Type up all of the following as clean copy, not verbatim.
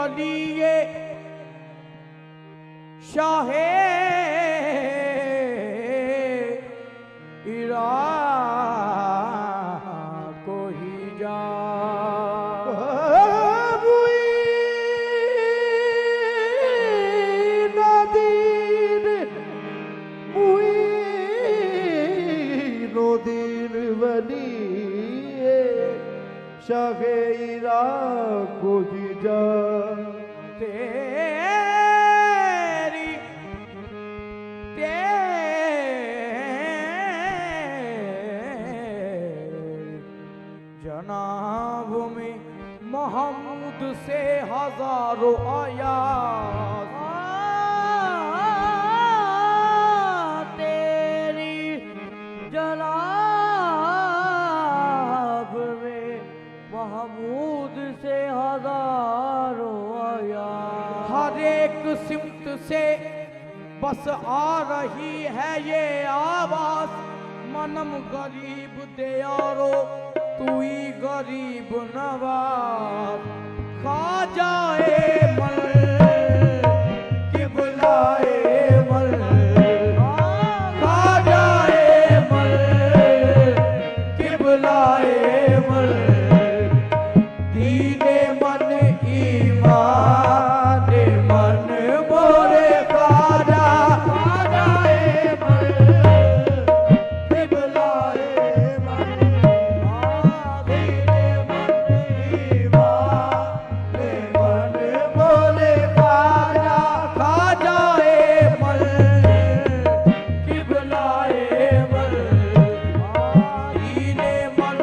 गलिए शाहे इराक ही जा शाहे इराक ही जा तेरी जनाब में महमूद से हजारों आयात तेरी जनाब में महमूद से हजारों आयात हर एक सिमत से बस आ रही है ये आवाज मनम गरीब दे यारो तू ही गरीब नवाज खा जाए मल कि बुलाए मल खा जाए मल कि बुलाए मल दीने मन ईमान मन मोरे खाजा खा जाए मल कि बुलाए मल दीने मन ईमान मन मोरे खाजा खा जाए मल कि बुलाए मल दीने मन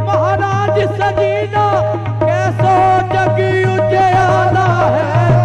महाराज सजीना कैसो जगी उजियारा है।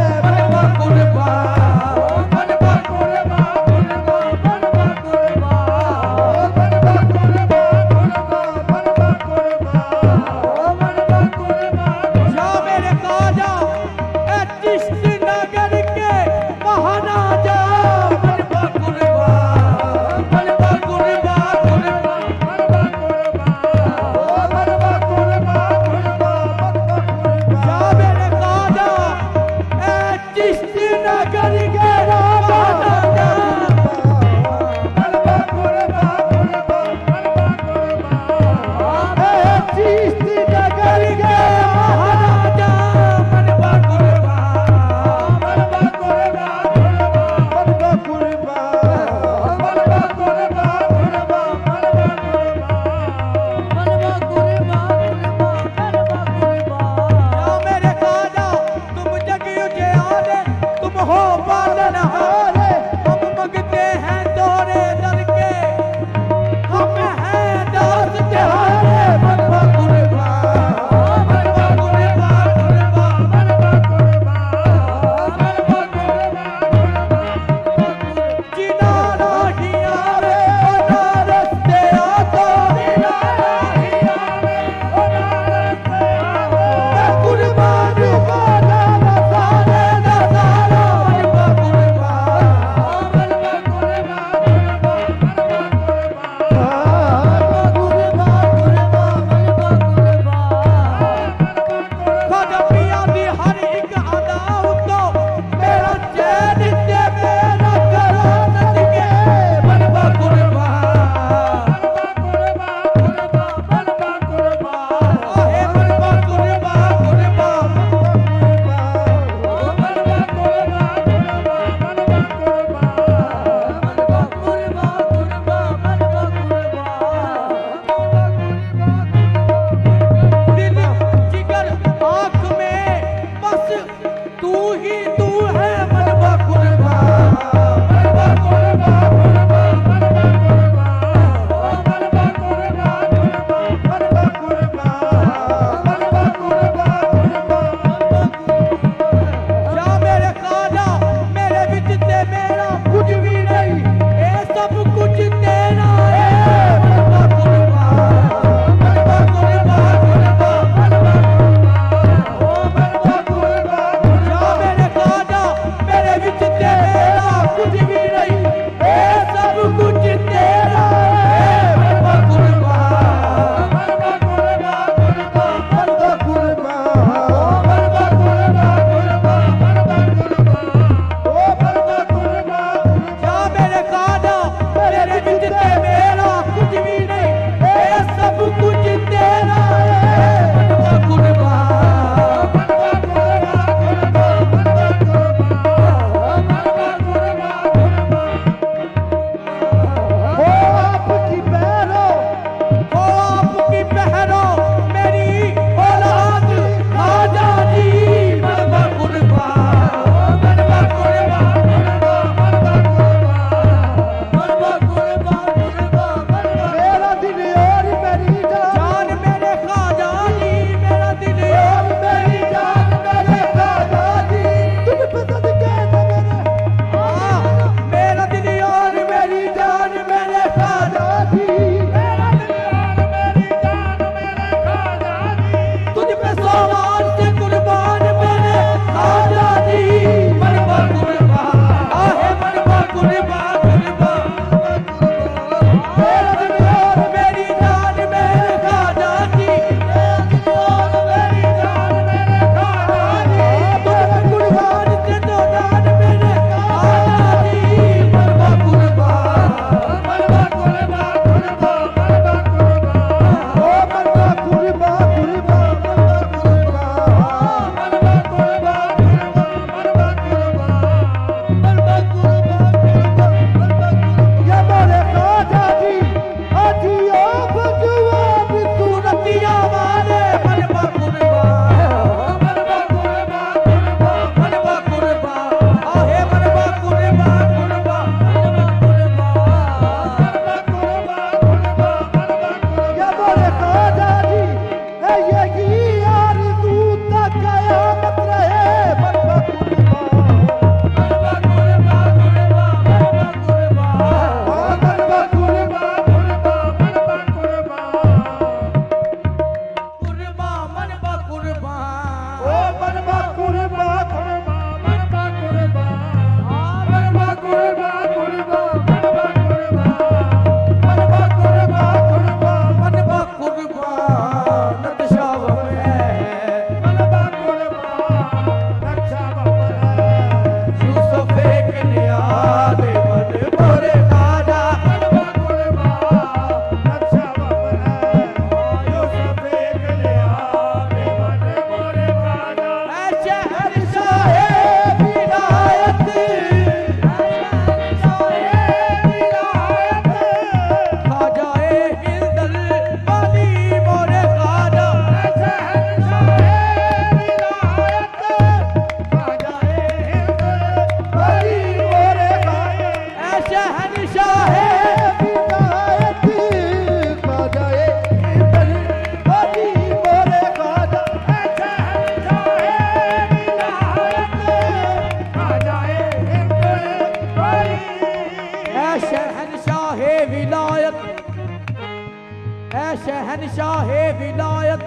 ऐ शहनशाहे विलायत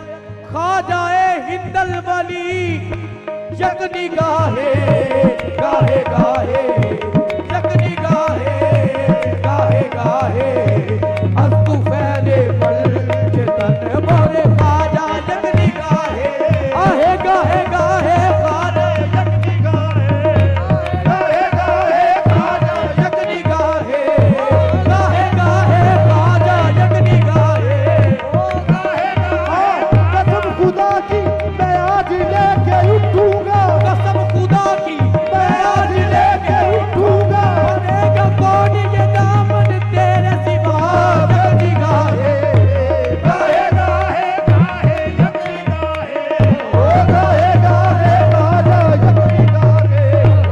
ख्वाजाए हिंदल वली यकनी गाहे गाहे गाहे यकनी गाहे गाहे गाहे अस्तु फैले पल चेतन मोरे ख्वाजा यकनी गाहे आहे गाहे गाहे ख्वाजा यकनी गाहे गाहे गाहे ख्वाजा यकनी गाहे गाहे गाहे ख्वाजा यकनी गाहे गाहे गाहे कसम खुदा की मैं आज लेके उठूंगा कसम खुदा की मैं आज लेके उठूंगा बनेगा कौन ये दामन तेरे सिवा यकनी गाहे गाहे गाहे गाहे यकनी गाहे ओ गाहे गाहे राजा यकनी गाहे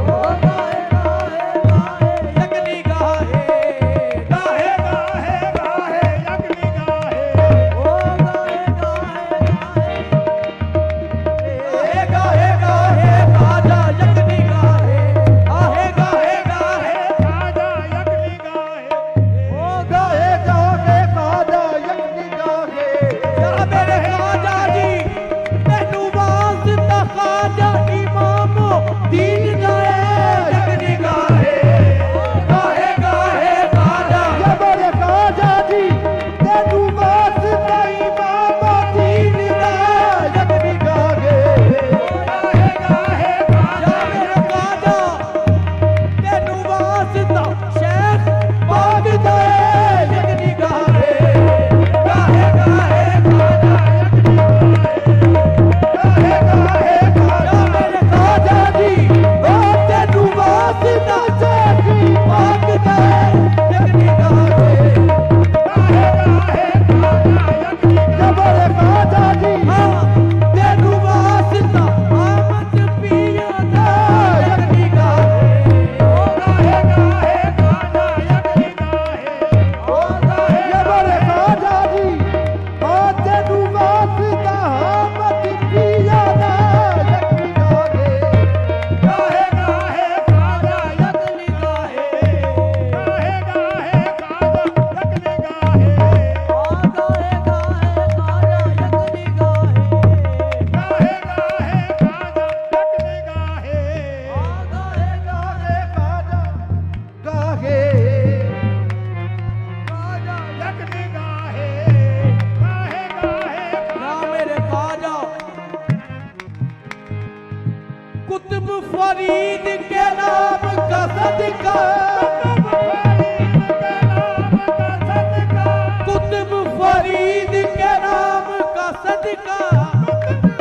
ओ गाहे गाहे गाहे यकनी गाहे गाहे गाहे गाहे यकनी गाहे ओ गाहे गाहे गाहे गाहे खाजा यकनी गाहे आहे गाहे गाहे खाजा यकनी गाहे ओ गाहे गाहे राजा यकनी गाहे या मेरे खाजा जी तैनू वास्ता खाजा इमामो दीन जाए यकनी गाहे गाहे गाहे खाजा ये मेरे खाजा जी तेनू वास्ता इमाम दीन दा यकनी गाहे गाहे गाहे खाजा मेरे खाजा तैनू वास्ता शेख बाग जाए यकनी गाहे गाहे गाहे खाजा गाहे गाहे खाजा मेरे खाजा जी ओ तैनू वास्ता शेख बाग जाए यकनी गाहे गाहे गाहे खाजा यकनी ये मेरे खाजा जी तेनू वास्ता आमद पिया दा यकनी गाहे ओ गाहे गाहे खाजा यकनी गाहे ओ गाहे ये मेरे खाजा जी ओ तेनू वास्ता हमत पिया दा यकनी गाहे गाहे गाहे खाजा यकनी गाहे गाहे गाहे खाजा यकनी गाहे ओ गाहे गाहे खाजा यकनी गाहे गाहे गाहे खाजा यकनी गाहे ओ गाहे गाहे खाजा गाहे खाजा यकनी गाहे गाहे गाहे ना मेरे खाजा कुतुब फरीद के नाम का सदका कुतुब फरीद के नाम का सदका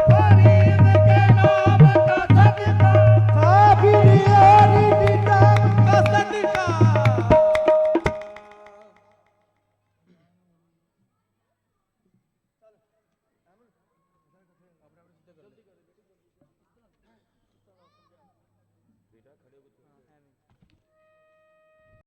फरीद के नाम का सदका साबिर यारी दीदा का सदका बेटा खड़े हो